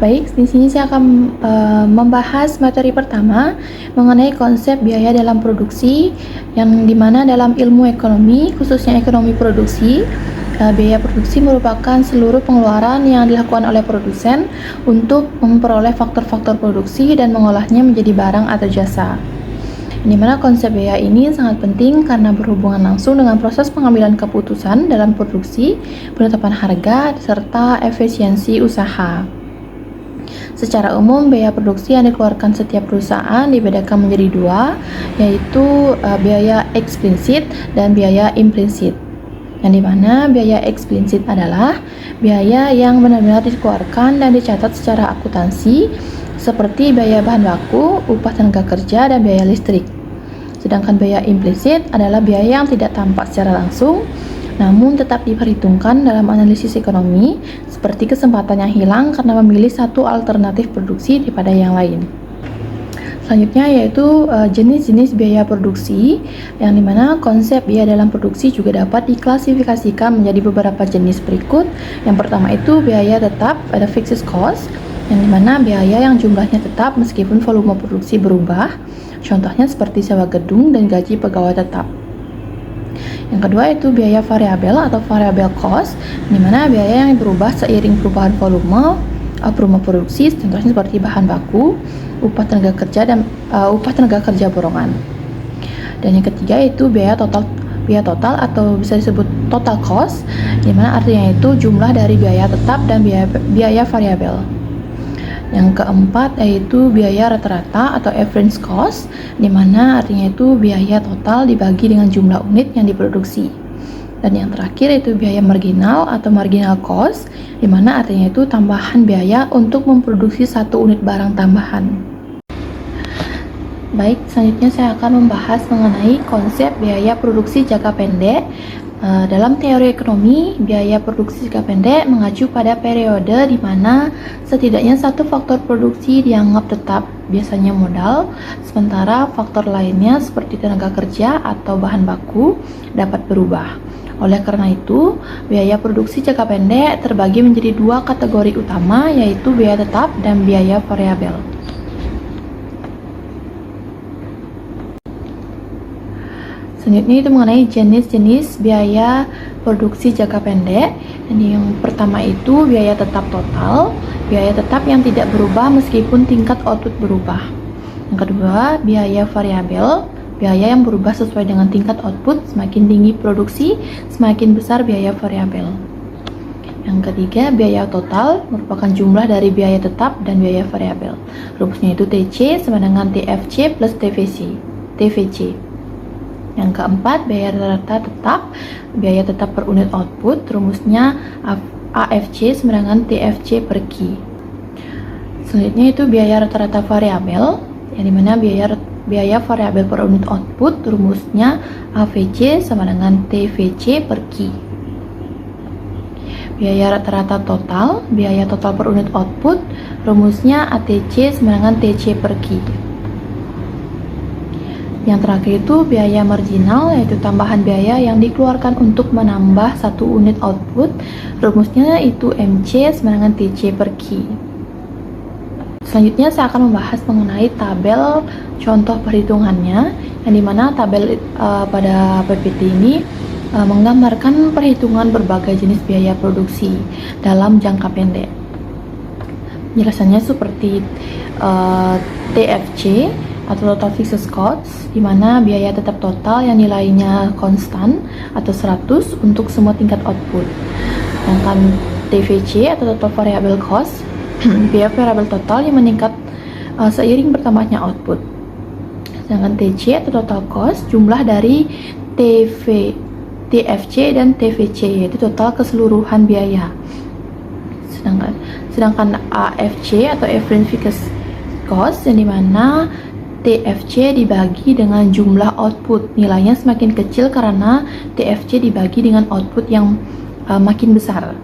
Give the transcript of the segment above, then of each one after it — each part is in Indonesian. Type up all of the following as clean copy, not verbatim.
Baik, di sini saya akan membahas materi pertama mengenai konsep biaya dalam produksi, yang dimana dalam ilmu ekonomi, khususnya ekonomi produksi, biaya produksi merupakan seluruh pengeluaran yang dilakukan oleh produsen untuk memperoleh faktor-faktor produksi dan mengolahnya menjadi barang atau jasa. Di mana konsep biaya ini sangat penting karena berhubungan langsung dengan proses pengambilan keputusan dalam produksi, penetapan harga, serta efisiensi usaha. Secara umum, biaya produksi yang dikeluarkan setiap perusahaan dibedakan menjadi dua, yaitu biaya eksplisit dan biaya implisit. Yang dimana biaya eksplisit adalah biaya yang benar-benar dikeluarkan dan dicatat secara akuntansi, seperti biaya bahan baku, upah tenaga kerja, dan biaya listrik. Sedangkan biaya implisit adalah biaya yang tidak tampak secara langsung, namun tetap diperhitungkan dalam analisis ekonomi, seperti kesempatan yang hilang karena memilih satu alternatif produksi daripada yang lain. Selanjutnya yaitu jenis-jenis biaya produksi, yang dimana konsep biaya dalam produksi juga dapat diklasifikasikan menjadi beberapa jenis berikut. Yang pertama itu biaya tetap, ada fixed cost, yang dimana biaya yang jumlahnya tetap meskipun volume produksi berubah. Contohnya seperti sewa gedung dan gaji pegawai tetap. Yang kedua itu biaya variabel atau variable cost, di mana biaya yang berubah seiring perubahan volume produksi, contohnya seperti bahan baku, upah tenaga kerja dan upah tenaga kerja borongan. Dan yang ketiga itu biaya total atau bisa disebut total cost, di mana artinya itu jumlah dari biaya tetap dan biaya variabel. Yang keempat yaitu biaya rata-rata atau average cost, di mana artinya itu biaya total dibagi dengan jumlah unit yang diproduksi. Dan yang terakhir yaitu biaya marginal atau marginal cost, di mana artinya itu tambahan biaya untuk memproduksi satu unit barang tambahan. Baik, selanjutnya saya akan membahas mengenai konsep biaya produksi jangka pendek. Dalam teori ekonomi, biaya produksi jangka pendek mengacu pada periode di mana setidaknya satu faktor produksi dianggap tetap, biasanya modal, sementara faktor lainnya seperti tenaga kerja atau bahan baku dapat berubah. Oleh karena itu, biaya produksi jangka pendek terbagi menjadi dua kategori utama, yaitu biaya tetap dan biaya variabel. Selanjutnya itu mengenai jenis-jenis biaya produksi jangka pendek. Yang pertama itu biaya tetap total, biaya tetap yang tidak berubah meskipun tingkat output berubah. Yang kedua, biaya variabel, biaya yang berubah sesuai dengan tingkat output. Semakin tinggi produksi, semakin besar biaya variabel. Yang ketiga, biaya total merupakan jumlah dari biaya tetap dan biaya variabel. Rumusnya itu TC sama dengan TFC plus TVC. Yang keempat, biaya rata tetap, biaya tetap per unit output, rumusnya AFC sama dengan TFC per Q. Selanjutnya itu biaya rata-rata variabel, yang dimana biaya variabel per unit output, rumusnya AVC sama dengan TVC per Q. Biaya rata-rata total, biaya total per unit output, rumusnya ATC sama dengan TC per Q. Yang terakhir itu biaya marginal, yaitu tambahan biaya yang dikeluarkan untuk menambah satu unit output, rumusnya itu MC sama dengan TC per Q. Selanjutnya saya akan membahas mengenai tabel contoh perhitungannya, yang dimana tabel pada PPT ini menggambarkan perhitungan berbagai jenis biaya produksi dalam jangka pendek. Penjelasannya seperti TFC atau total fixed cost, di mana biaya tetap total yang nilainya konstan atau 100 untuk semua tingkat output. Sedangkan TVC atau total variable cost, biaya variable total yang meningkat seiring bertambahnya output. Sedangkan TC atau total cost, jumlah dari TFC dan TVC, yaitu total keseluruhan biaya. Sedangkan AFC atau average fixed cost, yang dimana TFC dibagi dengan jumlah output, nilainya semakin kecil karena TFC dibagi dengan output yang makin besar.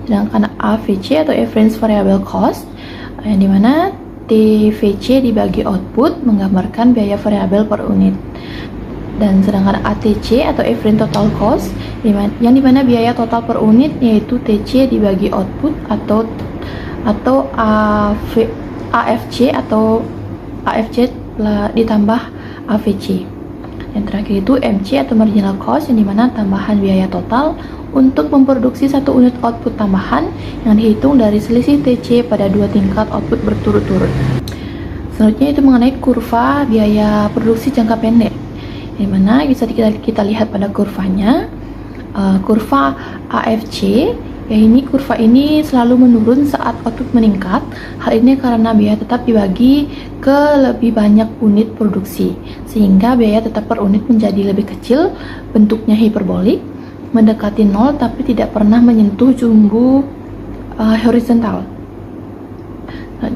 Sedangkan AVC atau average variable cost, yang dimana TVC dibagi output menggambarkan biaya variabel per unit. Dan sedangkan ATC atau average total cost, yang dimana biaya total per unit yaitu TC dibagi output atau atau AFC atau AFC ditambah AVC. Yang terakhir itu MC atau marginal cost, yang dimana tambahan biaya total untuk memproduksi satu unit output tambahan yang dihitung dari selisih TC pada dua tingkat output berturut-turut. Selanjutnya itu mengenai kurva biaya produksi jangka pendek, yang mana bisa kita lihat pada kurvanya. Kurva AFC, ya ini kurva ini selalu menurun saat output meningkat. Hal ini karena biaya tetap dibagi ke lebih banyak unit produksi, sehingga biaya tetap per unit menjadi lebih kecil, bentuknya hiperbolik, mendekati nol tapi tidak pernah menyentuh jumbo horizontal.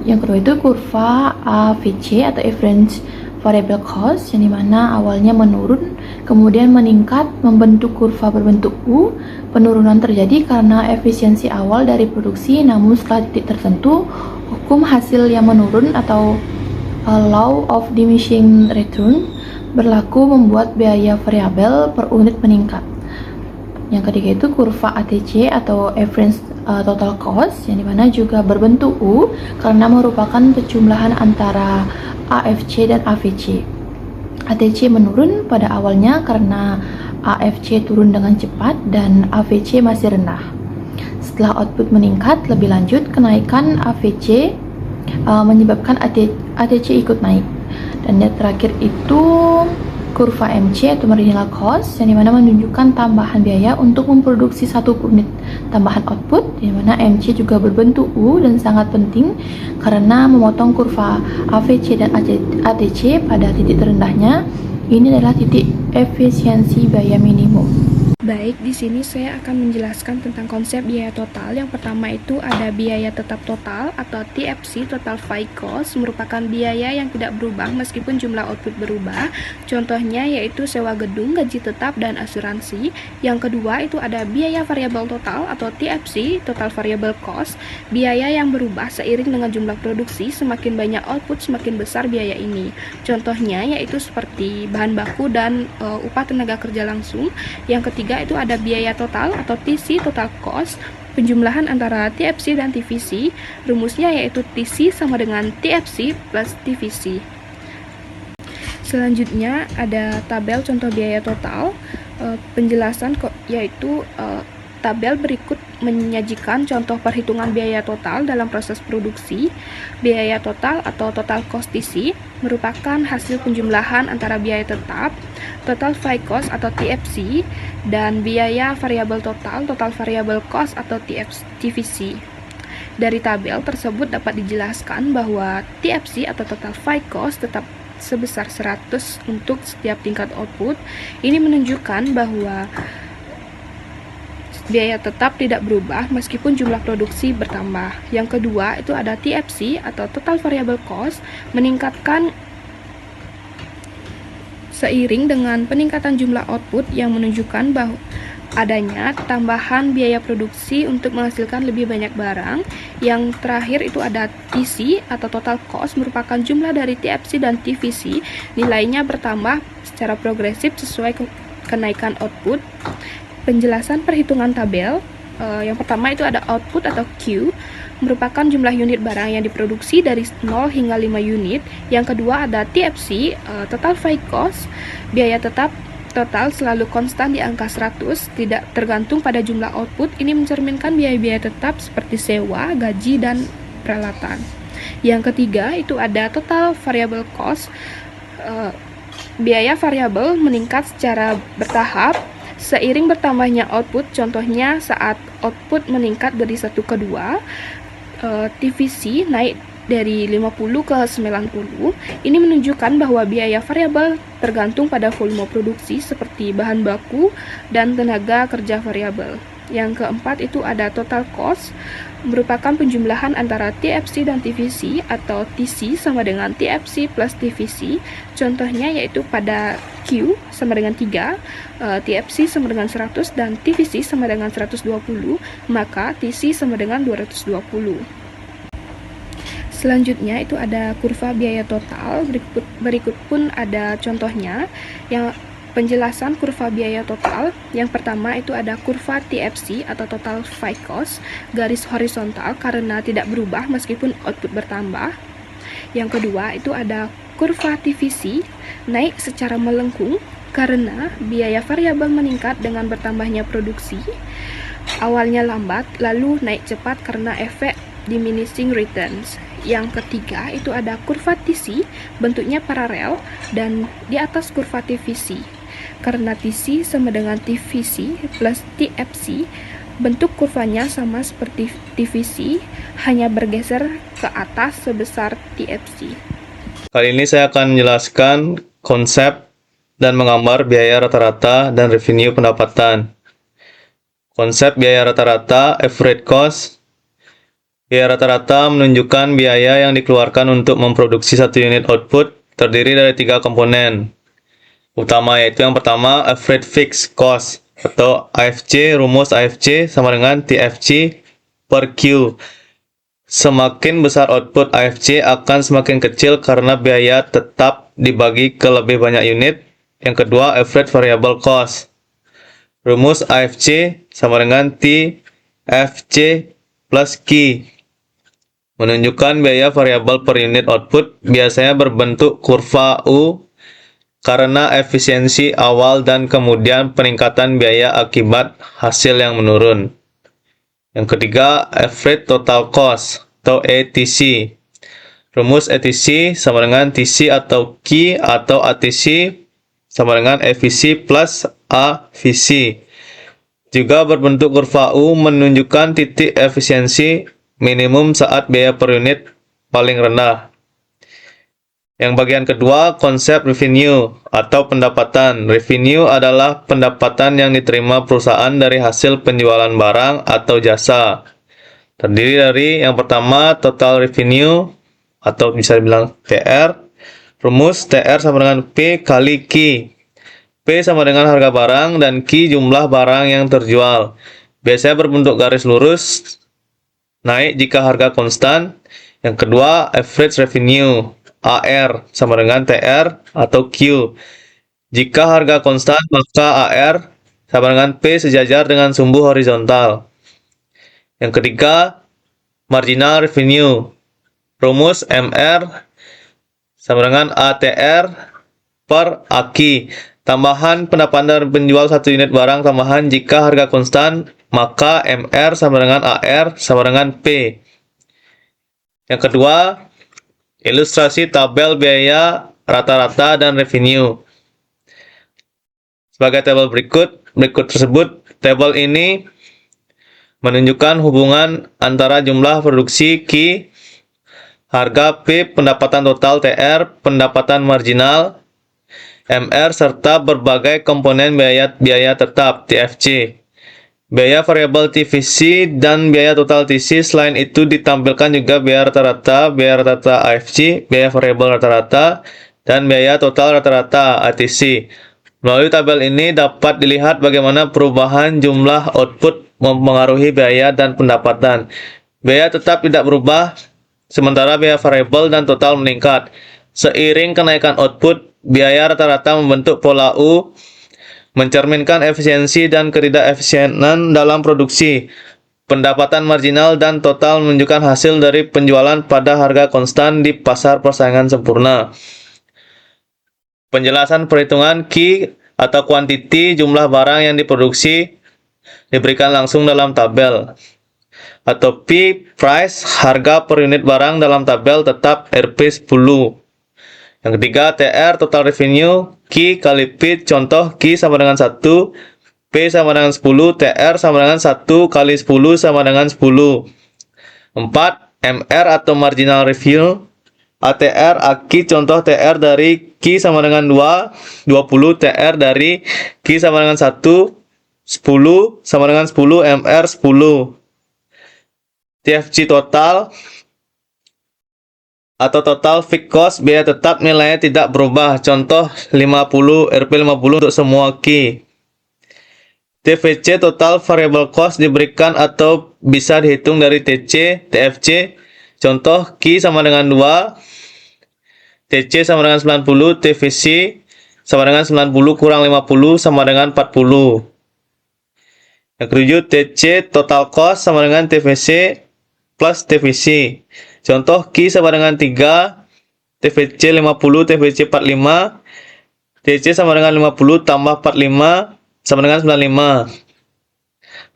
Yang kedua itu kurva AVC atau average variable cost, yang dimana awalnya menurun kemudian meningkat membentuk kurva berbentuk U. Penurunan terjadi karena efisiensi awal dari produksi, namun setelah titik tertentu hukum hasil yang menurun atau law of diminishing return berlaku membuat biaya variabel per unit meningkat. Yang ketiga itu kurva ATC atau average total cost, yang dimana juga berbentuk U karena merupakan penjumlahan antara AFC dan AVC. ATC menurun pada awalnya karena AFC turun dengan cepat dan AVC masih rendah. Setelah output meningkat lebih lanjut, kenaikan AVC menyebabkan ATC ikut naik. Dan yang terakhir itu kurva MC atau marginal cost, yang dimana menunjukkan tambahan biaya untuk memproduksi satu unit tambahan output, yang mana MC juga berbentuk U dan sangat penting karena memotong kurva AVC dan ATC pada titik terendahnya. Ini adalah titik efisiensi biaya minimum. Baik, di sini saya akan menjelaskan tentang konsep biaya total. Yang pertama itu ada biaya tetap total atau TFC, total fixed cost, merupakan biaya yang tidak berubah meskipun jumlah output berubah. Contohnya yaitu sewa gedung, gaji tetap, dan asuransi. Yang kedua itu ada biaya variabel total atau TFC, total variable cost, biaya yang berubah seiring dengan jumlah produksi. Semakin banyak output, semakin besar biaya ini. Contohnya yaitu seperti bahan baku dan upah tenaga kerja langsung. Yang ketiga itu ada biaya total atau TC, total cost, penjumlahan antara TFC dan TVC. Rumusnya yaitu TC sama dengan TFC plus TVC. Selanjutnya ada tabel contoh biaya total. Penjelasan yaitu tabel berikut menyajikan contoh perhitungan biaya total dalam proses produksi. Biaya total atau total cost TC merupakan hasil penjumlahan antara biaya tetap, total fixed cost atau TFC, dan biaya variabel total, total variable cost atau TVC. Dari tabel tersebut dapat dijelaskan bahwa TFC atau total fixed cost tetap sebesar 100 untuk setiap tingkat output. Ini menunjukkan bahwa biaya tetap tidak berubah meskipun jumlah produksi bertambah. Yang kedua itu ada TFC atau total variable cost, meningkatkan seiring dengan peningkatan jumlah output yang menunjukkan bahwa adanya tambahan biaya produksi untuk menghasilkan lebih banyak barang. Yang terakhir itu ada TC atau total cost, merupakan jumlah dari TFC dan TVC. Nilainya bertambah secara progresif sesuai kenaikan output. Penjelasan perhitungan tabel. Yang pertama itu ada output atau Q, merupakan jumlah unit barang yang diproduksi dari 0 hingga 5 unit. Yang kedua ada TFC, total fixed cost, biaya tetap total selalu konstan di angka 100, tidak tergantung pada jumlah output. Ini mencerminkan biaya-biaya tetap seperti sewa, gaji, dan peralatan. Yang ketiga itu ada total variable cost, biaya variabel meningkat secara bertahap seiring bertambahnya output. Contohnya saat output meningkat dari 1 ke 2, TVC naik dari 50 ke 90. Ini menunjukkan bahwa biaya variabel tergantung pada volume produksi seperti bahan baku dan tenaga kerja variabel. Yang keempat itu ada total cost, merupakan penjumlahan antara TFC dan TVC atau TC sama dengan TFC plus TVC. Contohnya yaitu pada Q sama dengan 3, TFC sama dengan 100, dan TVC sama dengan 120, maka TC sama dengan 220. Selanjutnya itu ada kurva biaya total, berikut pun ada contohnya. Yang Penjelasan kurva biaya total. Yang pertama itu ada kurva TFC atau total fixed cost, garis horizontal karena tidak berubah meskipun output bertambah. Yang kedua itu ada kurva TVC, naik secara melengkung karena biaya variabel meningkat dengan bertambahnya produksi. Awalnya lambat, lalu naik cepat karena efek diminishing returns. Yang ketiga itu ada kurva TC, bentuknya paralel dan di atas kurva TVC. Karena TC sama dengan TVC plus TFC, bentuk kurvanya sama seperti TVC, hanya bergeser ke atas sebesar TFC. Kali ini saya akan menjelaskan konsep dan menggambar biaya rata-rata dan revenue pendapatan. Konsep biaya rata-rata, average cost. Biaya rata-rata menunjukkan biaya yang dikeluarkan untuk memproduksi satu unit output, terdiri dari 3 komponen utama, yaitu yang pertama average fixed cost atau AFC. Rumus AFC sama dengan TFC per Q. Semakin besar output AFC akan semakin kecil karena biaya tetap dibagi ke lebih banyak unit. Yang kedua average variable cost. Rumus AFC sama dengan TFC plus Q. Menunjukkan biaya variabel per unit output, biasanya berbentuk kurva U karena efisiensi awal dan kemudian peningkatan biaya akibat hasil yang menurun. Yang ketiga, average total cost atau ATC. Rumus ATC sama dengan TC atau Q atau ATC sama dengan EVC plus AVC. Juga berbentuk kurva U menunjukkan titik efisiensi minimum saat biaya per unit paling rendah. Yang bagian kedua, konsep revenue atau pendapatan. Revenue adalah pendapatan yang diterima perusahaan dari hasil penjualan barang atau jasa. Terdiri dari yang pertama, total revenue atau bisa dibilang TR. Rumus TR sama dengan P kali Q. P sama dengan harga barang dan Q jumlah barang yang terjual. Biasanya berbentuk garis lurus, naik jika harga konstan. Yang kedua, average revenue. AR sama dengan TR atau Q. Jika harga konstan, maka AR sama dengan P sejajar dengan sumbu horizontal. Yang ketiga, marginal revenue. Rumus MR sama dengan ATR per AQ. Tambahan pendapatan dari penjual satu unit barang tambahan jika harga konstan, maka MR sama dengan AR sama dengan P. Yang kedua, ilustrasi tabel biaya rata-rata dan revenue. Sebagai tabel berikut tersebut, tabel ini menunjukkan hubungan antara jumlah produksi Q, harga P, pendapatan total TR, pendapatan marginal MR, serta berbagai komponen biaya tetap TFC. Biaya variabel TVC dan biaya total TC. Selain itu ditampilkan juga biaya rata-rata AFC, biaya variabel rata-rata, dan biaya total rata-rata ATC. Melalui tabel ini dapat dilihat bagaimana perubahan jumlah output mempengaruhi biaya dan pendapatan. Biaya tetap tidak berubah, sementara biaya variabel dan total meningkat. Seiring kenaikan output, biaya rata-rata membentuk pola U, mencerminkan efisiensi dan ketidakefisienan dalam produksi. Pendapatan marginal dan total menunjukkan hasil dari penjualan pada harga konstan di pasar persaingan sempurna. Penjelasan perhitungan Q atau kuantiti jumlah barang yang diproduksi diberikan langsung dalam tabel. Atau P, price, harga per unit barang dalam tabel tetap Rp10. Yang ketiga, TR, total revenue, Q kali P, contoh Q sama dengan 1, P sama dengan 10, TR sama dengan 1 kali 10 sama dengan 10. 4. MR atau marginal revenue, ATR, AQ, contoh TR dari Q sama dengan 2, 20, TR dari Q sama dengan 1, 10 sama dengan 10, MR 10. TFC total atau total fixed cost, biaya tetap nilainya tidak berubah, contoh 50, Rp50 untuk semua Q. TVC total variable cost diberikan atau bisa dihitung dari TC, TFC, contoh Q sama dengan 2, TC sama dengan 90, TVC sama dengan 90 kurang 50 sama dengan 40. Yang ketujuh, TC total cost sama dengan TVC plus TVC. Contoh Q sama dengan 3, TVC 50, TVC 45, TC sama dengan 50 tambah 45 sama dengan 95.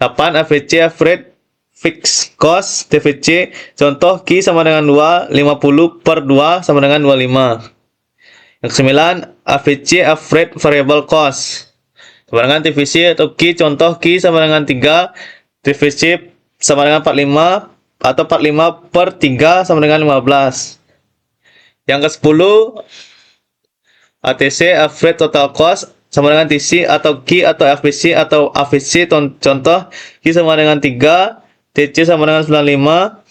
8. AVC average fixed cost TVC. Contoh Q sama dengan 2, 50 per 2 sama dengan 25. Yang ke-9, AVC average variable cost sama dengan TVC atau Q. Contoh Q sama dengan 3, TVC sama dengan 45 atau 45 per 3 sama dengan 15. Yang ke-10, ATC average total cost sama dengan TC atau Q atau AVC atau AVC. Contoh Q sama dengan 3, TC sama dengan 95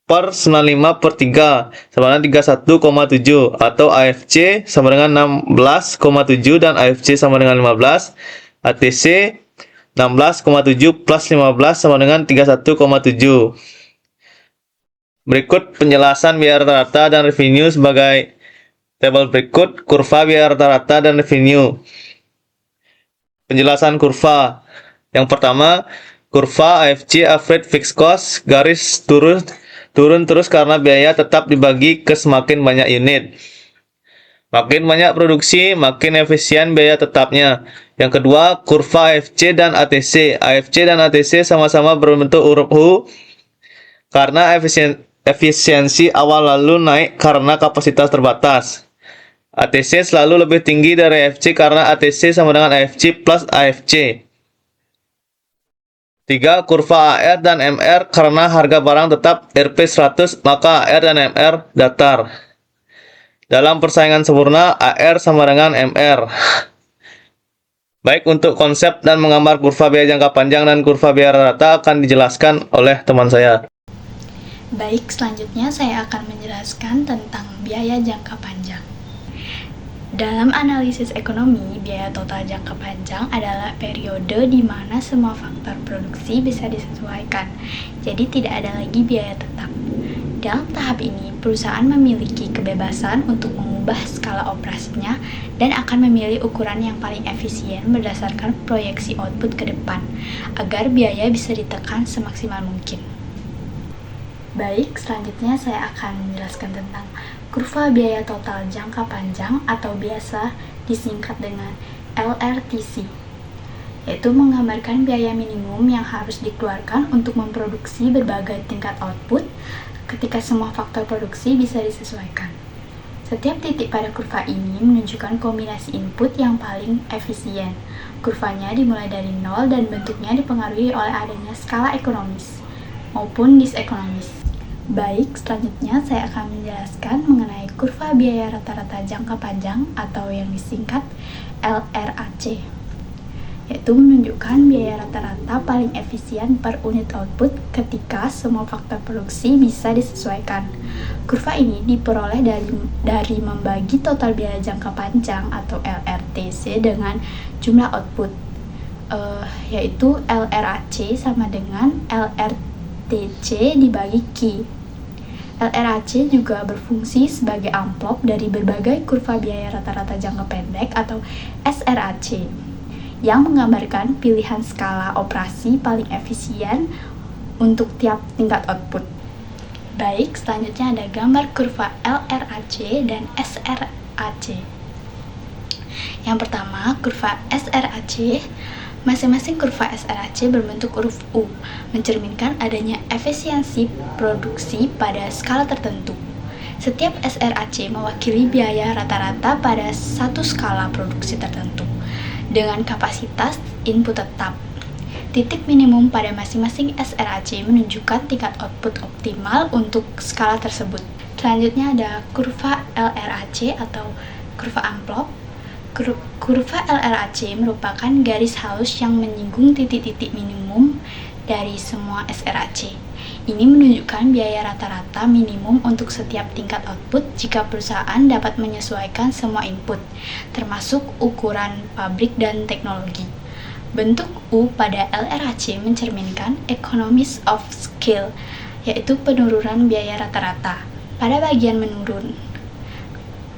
per 95 per 3 sama dengan 31,7 atau AFC sama dengan 16,7 dan AFC sama dengan 15. ATC 16,7 plus 15 sama dengan 31,7. Berikut penjelasan biaya rata-rata dan revenue sebagai tabel berikut. Kurva biaya rata-rata dan revenue. Penjelasan kurva. Yang pertama, kurva AFC average fixed cost garis turun terus karena biaya tetap dibagi ke semakin banyak unit. Makin banyak produksi, makin efisien biaya tetapnya. Yang kedua, kurva AFC dan ATC. AFC dan ATC sama-sama berbentuk huruf U karena efisiensi awal lalu naik karena kapasitas terbatas. ATC selalu lebih tinggi dari AFC karena ATC sama dengan AFC plus AFC. 3. Kurva AR dan MR karena harga barang tetap Rp 100, maka AR dan MR datar. Dalam persaingan sempurna, AR sama dengan MR. Baik, untuk konsep dan menggambar kurva biaya jangka panjang dan kurva biaya rata akan dijelaskan oleh teman saya. Baik, selanjutnya saya akan menjelaskan tentang biaya jangka panjang. Dalam analisis ekonomi, biaya total jangka panjang adalah periode di mana semua faktor produksi bisa disesuaikan, jadi tidak ada lagi biaya tetap. Dalam tahap ini, perusahaan memiliki kebebasan untuk mengubah skala operasinya dan akan memilih ukuran yang paling efisien berdasarkan proyeksi output ke depan, agar biaya bisa ditekan semaksimal mungkin. Baik, selanjutnya saya akan menjelaskan tentang kurva biaya total jangka panjang atau biasa disingkat dengan LRTC, yaitu menggambarkan biaya minimum yang harus dikeluarkan untuk memproduksi berbagai tingkat output ketika semua faktor produksi bisa disesuaikan. Setiap titik pada kurva ini menunjukkan kombinasi input yang paling efisien. Kurvanya dimulai dari 0 dan bentuknya dipengaruhi oleh adanya skala ekonomis maupun disekonomis. Baik, selanjutnya saya akan menjelaskan mengenai kurva biaya rata-rata jangka panjang atau yang disingkat LRAC, yaitu menunjukkan biaya rata-rata paling efisien per unit output ketika semua faktor produksi bisa disesuaikan. Kurva ini diperoleh dari membagi total biaya jangka panjang atau LRTC dengan jumlah output, yaitu LRAC sama dengan LRTC dibagi Q. LRAC juga berfungsi sebagai amplop dari berbagai kurva biaya rata-rata jangka pendek atau SRAC yang menggambarkan pilihan skala operasi paling efisien untuk tiap tingkat output. Baik, selanjutnya ada gambar kurva LRAC dan SRAC. Yang pertama, kurva SRAC. Masing-masing kurva SRAC berbentuk huruf U, mencerminkan adanya efisiensi produksi pada skala tertentu. Setiap SRAC mewakili biaya rata-rata pada satu skala produksi tertentu, dengan kapasitas input tetap. Titik minimum pada masing-masing SRAC menunjukkan tingkat output optimal untuk skala tersebut. Selanjutnya ada kurva LRAC atau kurva amplop. Kurva LRAC merupakan garis halus yang menyinggung titik-titik minimum dari semua SRAC. Ini menunjukkan biaya rata-rata minimum untuk setiap tingkat output jika perusahaan dapat menyesuaikan semua input, termasuk ukuran pabrik dan teknologi. Bentuk U pada LRAC mencerminkan economies of scale, yaitu penurunan biaya rata-rata. Pada bagian menurun,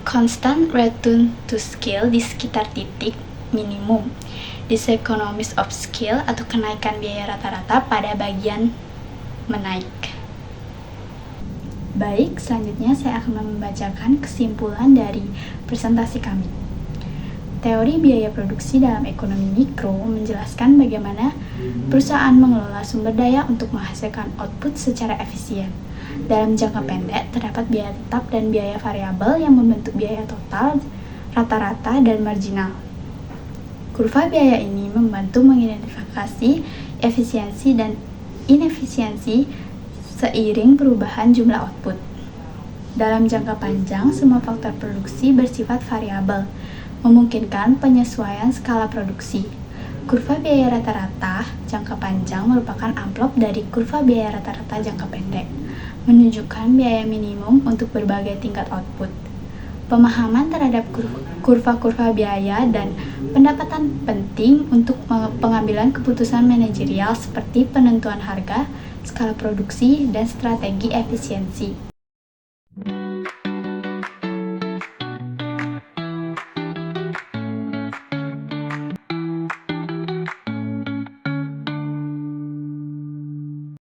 constant return to scale di sekitar titik minimum. Diseconomies of scale atau kenaikan biaya rata-rata pada bagian menaik. Baik, selanjutnya saya akan membacakan kesimpulan dari presentasi kami. Teori biaya produksi dalam ekonomi mikro menjelaskan bagaimana perusahaan mengelola sumber daya untuk menghasilkan output secara efisien. Dalam jangka pendek, terdapat biaya tetap dan biaya variabel yang membentuk biaya total, rata-rata, dan marginal. Kurva biaya ini membantu mengidentifikasi efisiensi dan inefisiensi seiring perubahan jumlah output. Dalam jangka panjang, semua faktor produksi bersifat variabel, memungkinkan penyesuaian skala produksi. Kurva biaya rata-rata jangka panjang merupakan amplop dari kurva biaya rata-rata jangka pendek, menunjukkan biaya minimum untuk berbagai tingkat output. Pemahaman terhadap kurva-kurva biaya dan pendapatan penting untuk pengambilan keputusan manajerial seperti penentuan harga, skala produksi, dan strategi efisiensi.